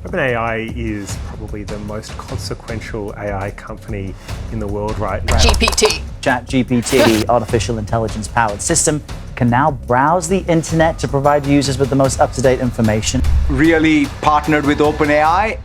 OpenAI is probably the most consequential AI company in the world right now. GPT. ChatGPT, the artificial intelligence-powered system, can now browse the internet to provide users with the most up-to-date information. Really partnered with OpenAI.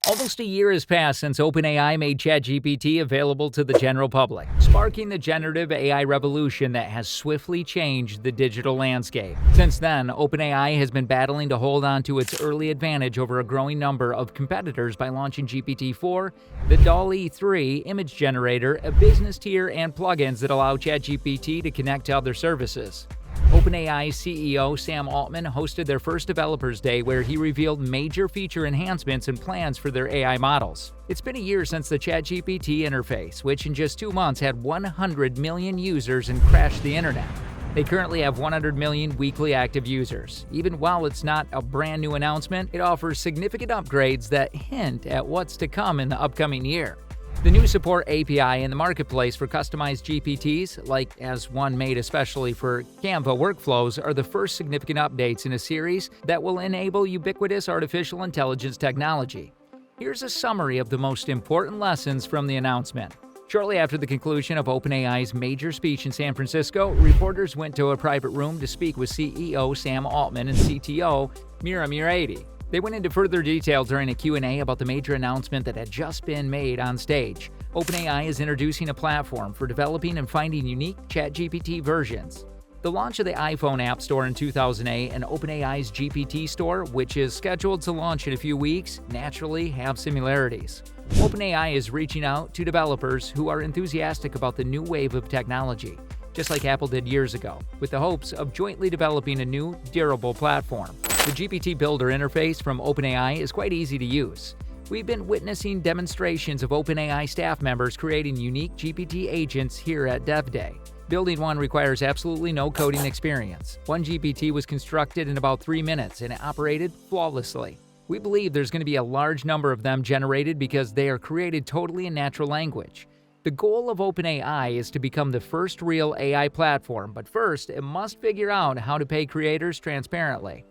Almost a year has passed since OpenAI made ChatGPT available to the general public, sparking the generative AI revolution that has swiftly changed the digital landscape. Since then, OpenAI has been battling to hold on to its early advantage over a growing number of competitors by launching GPT-4, the DALL-E 3 image generator, a business tier, and plugins that allow ChatGPT to connect to other services. OpenAI's CEO Sam Altman hosted their first Developers Day where he revealed major feature enhancements and plans for their AI models. It's been a year since the ChatGPT interface, which in just 2 months had 100 million users and crashed the internet. They currently have 100 million weekly active users. Even while it's not a brand new announcement, it offers significant upgrades that hint at what's to come in the upcoming year. The new support API in the marketplace for customized GPTs, like as one made especially for Canva workflows, are the first significant updates in a series that will enable ubiquitous artificial intelligence technology. Here's a summary of the most important lessons from the announcement. Shortly after the conclusion of OpenAI's major speech in San Francisco, reporters went to a private room to speak with CEO Sam Altman and CTO Mira Murati. They went into further detail during a Q&A about the major announcement that had just been made on stage. OpenAI is introducing a platform for developing and finding unique ChatGPT versions. The launch of the iPhone App Store in 2008 and OpenAI's GPT Store, which is scheduled to launch in a few weeks, naturally have similarities. OpenAI is reaching out to developers who are enthusiastic about the new wave of technology, just like Apple did years ago, with the hopes of jointly developing a new, durable platform. The GPT Builder interface from OpenAI is quite easy to use. We've been witnessing demonstrations of OpenAI staff members creating unique GPT agents here at Dev Day. Building one requires absolutely no coding experience. One GPT was constructed in about 3 minutes and it operated flawlessly. We believe there's going to be a large number of them generated because they are created totally in natural language. The goal of OpenAI is to become the first real AI platform, but first, it must figure out how to pay creators transparently.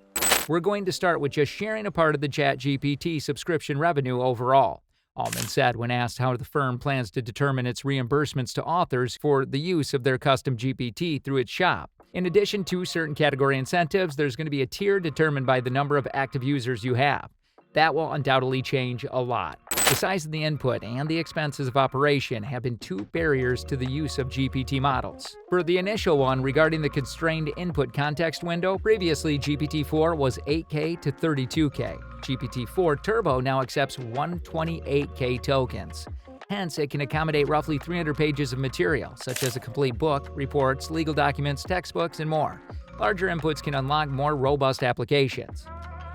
We're going to start with just sharing a part of the ChatGPT subscription revenue overall, Altman said when asked how the firm plans to determine its reimbursements to authors for the use of their custom GPT through its shop. In addition to certain category incentives, there's going to be a tier determined by the number of active users you have. That will undoubtedly change a lot. The size of the input and the expenses of operation have been 2 barriers to the use of GPT models. For the initial one regarding the constrained input context window, previously GPT-4 was 8K to 32K. GPT-4 Turbo now accepts 128K tokens. Hence, it can accommodate roughly 300 pages of material, such as a complete book, reports, legal documents, textbooks, and more. Larger inputs can unlock more robust applications.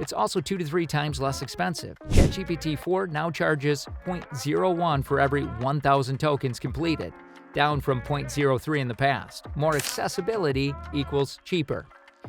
It's also 2 to 3 times less expensive. ChatGPT-4 now charges 0.01 for every 1,000 tokens completed, down from 0.03 in the past. More accessibility equals cheaper.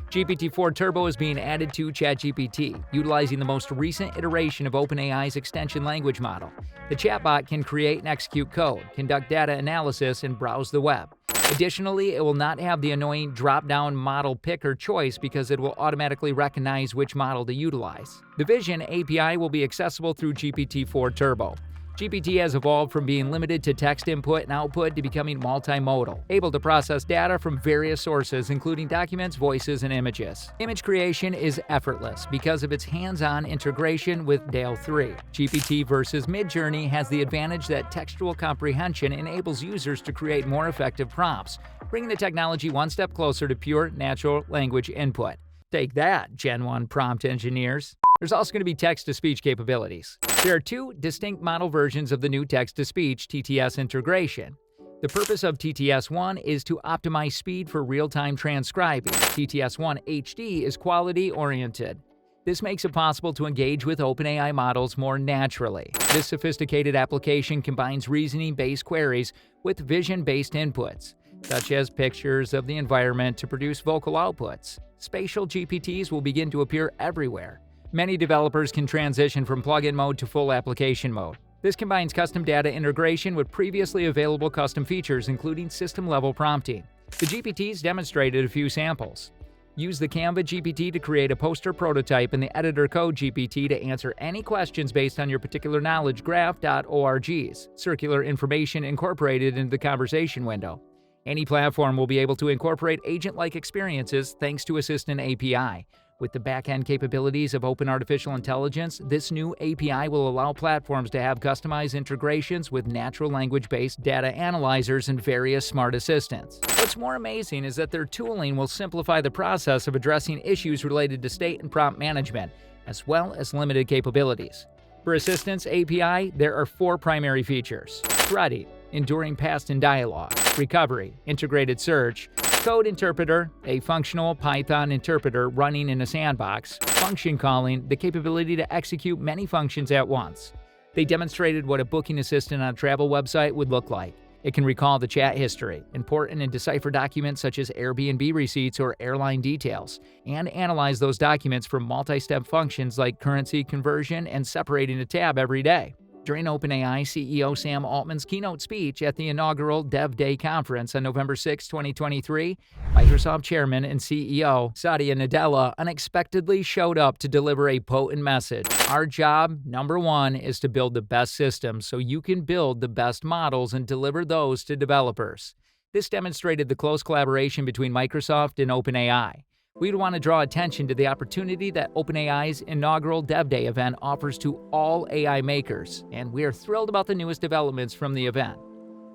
GPT-4 Turbo is being added to ChatGPT, utilizing the most recent iteration of OpenAI's extension language model. The chatbot can create and execute code, conduct data analysis, and browse the web. Additionally, it will not have the annoying drop-down model picker choice because it will automatically recognize which model to utilize. The Vision API will be accessible through GPT-4 Turbo. GPT has evolved from being limited to text input and output to becoming multimodal, able to process data from various sources, including documents, voices, and images. Image creation is effortless because of its hands-on integration with DALL-E. GPT versus Midjourney has the advantage that textual comprehension enables users to create more effective prompts, bringing the technology one step closer to pure natural language input. Take that, Gen 1 prompt engineers. There's also going to be text-to-speech capabilities. There are 2 distinct model versions of the new text-to-speech TTS integration. The purpose of TTS-1 is to optimize speed for real-time transcribing. TTS-1 HD is quality-oriented. This makes it possible to engage with OpenAI models more naturally. This sophisticated application combines reasoning-based queries with vision-based inputs, such as pictures of the environment to produce vocal outputs. Spatial GPTs will begin to appear everywhere. Many developers can transition from plugin mode to full application mode. This combines custom data integration with previously available custom features, including system-level prompting. The GPTs demonstrated a few samples. Use the Canva GPT to create a poster prototype and the editor code GPT to answer any questions based on your particular knowledge graph.org's circular information incorporated into the conversation window. Any platform will be able to incorporate agent-like experiences thanks to Assistant API. With the back-end capabilities of Open Artificial Intelligence, this new API will allow platforms to have customized integrations with natural language-based data analyzers and various smart assistants. What's more amazing is that their tooling will simplify the process of addressing issues related to state and prompt management, as well as limited capabilities. For Assistants API, there are 4 primary features: threading, enduring past and dialogue, recovery, integrated search, code interpreter, a functional Python interpreter running in a sandbox, function calling, the capability to execute many functions at once. They demonstrated what a booking assistant on a travel website would look like. It can recall the chat history, important and decipher documents such as Airbnb receipts or airline details, and analyze those documents for multi-step functions like currency conversion and separating a tab every day. During OpenAI CEO Sam Altman's keynote speech at the inaugural Dev Day conference on November 6, 2023, Microsoft Chairman and CEO Satya Nadella unexpectedly showed up to deliver a potent message. Our job, number 1, is to build the best systems so you can build the best models and deliver those to developers. This demonstrated the close collaboration between Microsoft and OpenAI. We'd want to draw attention to the opportunity that OpenAI's inaugural Dev Day event offers to all AI makers, and we are thrilled about the newest developments from the event.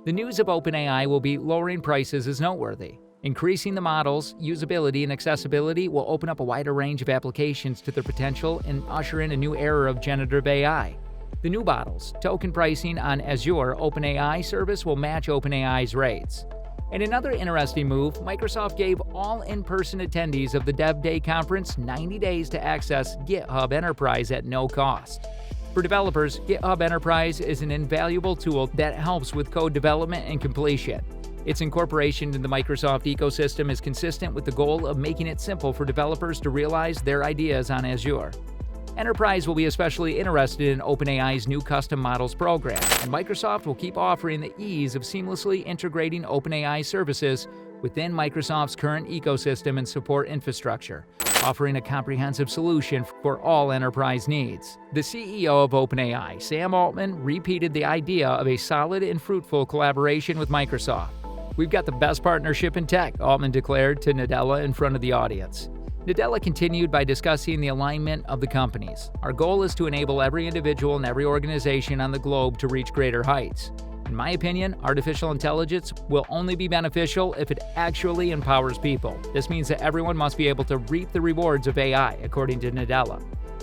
The news of OpenAI will be lowering prices is noteworthy. Increasing the model's usability and accessibility will open up a wider range of applications to their potential and usher in a new era of generative AI. The new models, token pricing on Azure OpenAI service will match OpenAI's rates. In another interesting move, Microsoft gave all in-person attendees of the Dev Day conference 90 days to access GitHub Enterprise at no cost. For developers, GitHub Enterprise is an invaluable tool that helps with code development and completion. Its incorporation into the Microsoft ecosystem is consistent with the goal of making it simple for developers to realize their ideas on Azure. Enterprise will be especially interested in OpenAI's new custom models program, and Microsoft will keep offering the ease of seamlessly integrating OpenAI services within Microsoft's current ecosystem and support infrastructure, offering a comprehensive solution for all enterprise needs. The CEO of OpenAI, Sam Altman, repeated the idea of a solid and fruitful collaboration with Microsoft. "We've got the best partnership in tech," Altman declared to Nadella in front of the audience. Nadella continued by discussing the alignment of the companies. "Our goal is to enable every individual and every organization on the globe to reach greater heights. In my opinion, artificial intelligence will only be beneficial if it actually empowers people. This means that everyone must be able to reap the rewards of AI," according to Nadella.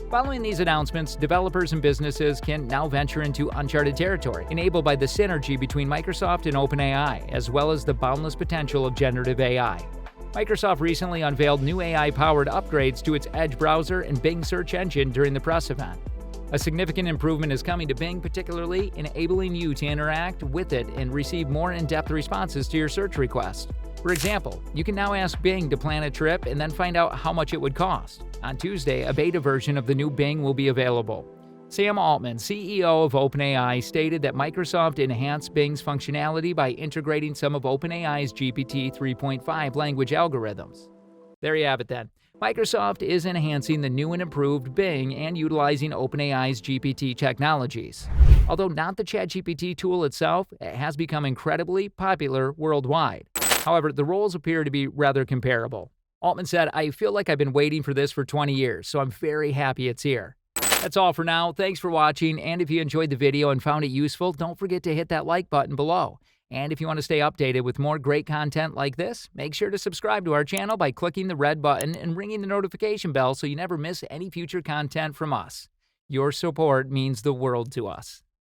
Following these announcements, developers and businesses can now venture into uncharted territory, enabled by the synergy between Microsoft and OpenAI, as well as the boundless potential of generative AI. Microsoft recently unveiled new AI-powered upgrades to its Edge browser and Bing search engine during the press event. A significant improvement is coming to Bing, particularly enabling you to interact with it and receive more in-depth responses to your search requests. For example, you can now ask Bing to plan a trip and then find out how much it would cost. On Tuesday, a beta version of the new Bing will be available. Sam Altman, CEO of OpenAI, stated that Microsoft enhanced Bing's functionality by integrating some of OpenAI's GPT 3.5 language algorithms. There you have it then. Microsoft is enhancing the new and improved Bing and utilizing OpenAI's GPT technologies. Although not the ChatGPT tool itself, it has become incredibly popular worldwide. However, the roles appear to be rather comparable. Altman said, "I feel like I've been waiting for this for 20 years, so I'm very happy it's here." That's all for now. Thanks for watching, and if you enjoyed the video and found it useful, don't forget to hit that like button below. And if you want to stay updated with more great content like this, make sure to subscribe to our channel by clicking the red button and ringing the notification bell so you never miss any future content from us. Your support means the world to us.